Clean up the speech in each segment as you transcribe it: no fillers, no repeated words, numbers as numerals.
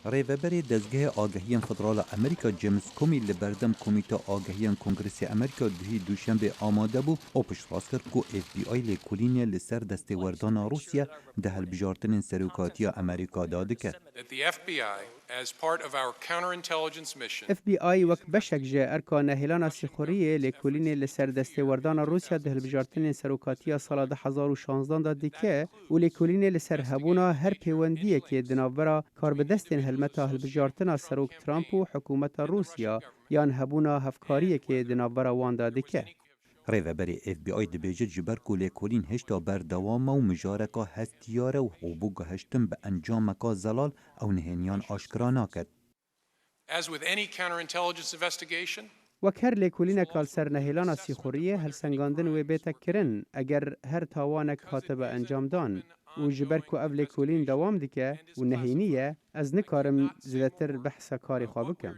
ریوبری دزگه آگهیان فدرال امریکا جیمز کومی لبردم کمیته آگهیان کنگرس امریکا دوی دوشنبه آماده بو او پشتراست کرد کو اف بی آی لیکولینی لسر دستوردان روسیا ده هلبجارتن سروکاتی امریکا داده کرد. اف بی آی وک بشک جه ارکان هلان سیخوریه لیکولین لسر دستوردان روسیا ده هلبجارتن سروکاتی سال 2016 داده که و لیکولین لسر هبونا هر پیوندیه که دناورا کار به دستین هلمتا هلبجارتنا سروک ترامپ و حکومت روسیا یان هبونا هفکاریه که دناورا وان داده که. ریوبری اف بی آی دبیجت جبر کو لیکولین هشتا بردوام و مجارکا هستیاره و حبوگ هشتم به انجامکا زلال او نهینیان آشکرا ناکد. وک هر لیکولین کال سر نهیلان سیخوریه هلسنگاندن و بیتک کرن اگر هر تاوانک هاته به انجام دان و جبر کو اف لیکولین دوام دیکه و نهینیه از نکارم زیدتر بحث کاری خواه بکم.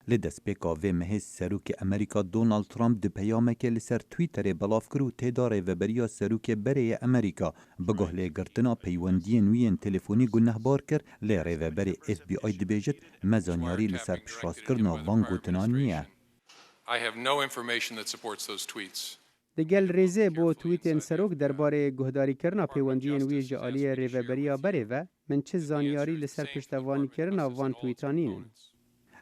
لدست پیکا و مهز سروک امریکا دونالد ترامپ ده پیامک لسر تویتر بلاف کرو تیدار ریوبریا سروک بری امریکا بگه لگرتنا پیوندی نوین تلفونی گنه بار کر لی ریوبری اف بی آی دبیجت مزانیاری لسر پشراس کرنا وانگوتنا نیه. دگل ریزه بو تویتین سروک درباره گهداری کرنا پیوندی نوی جعالی ریوبریا بری و من چه زانیاری لسر پشتوانی کرنا وان تویتانین.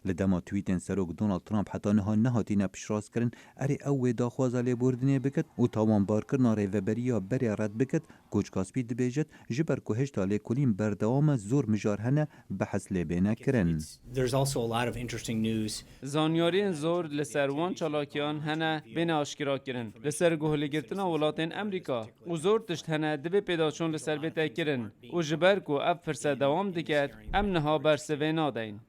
لدما تویتن سروک دونالد ترامپ حتی نهاتینا پشراس کرن اری او داخوازا لیبوردنی بکد و تاوان بار کرنا ریوبریا بری رد بکد کوچ کاسپی دبیجت جبر که هشتا لیکولین بردوام زور مجار هنه بحث لیبینا کرن. زانیارین زور لسر وان چالاکیان هنه بین آشکرا کرن لسر گوهلی گرتنا ولاتین امریکا و زور تشت هنه دبی پیداشون لسر بیتا کرن و جبر که اف فرصه دوام دکد امنها برسوه نادین.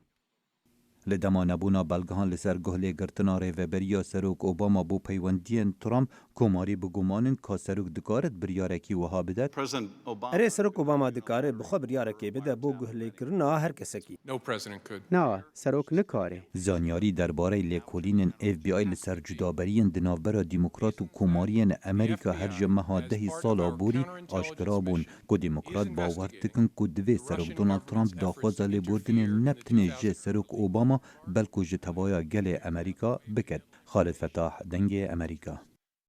لدما نبونا بلگهان لسر گهلی گرتنا ریوبریا سروک اوباما بو پیوندین ترامپ کوماری بگومانن که سروک دکارت بریارکی وها بدد. اره سروک اوباما دکاره بخوا بریارکی بده بو گهلی کرنا هر کسکی. نه سروک نکاره. زانیاری درباره لیکولین اف بی آی لسر جدابرین دنابرا دیموکرات و کومارین امریکا هر جمعه 10 سالا بوری آشکرا بون که دیموکرات باور تکن که دوی سروک دونالد ترامپ داخوازا لیبوردن نبتنه جه سروک اوباما بلکو جتوایا گل امریکا بکد. خالد فتاح دنگ امریکا.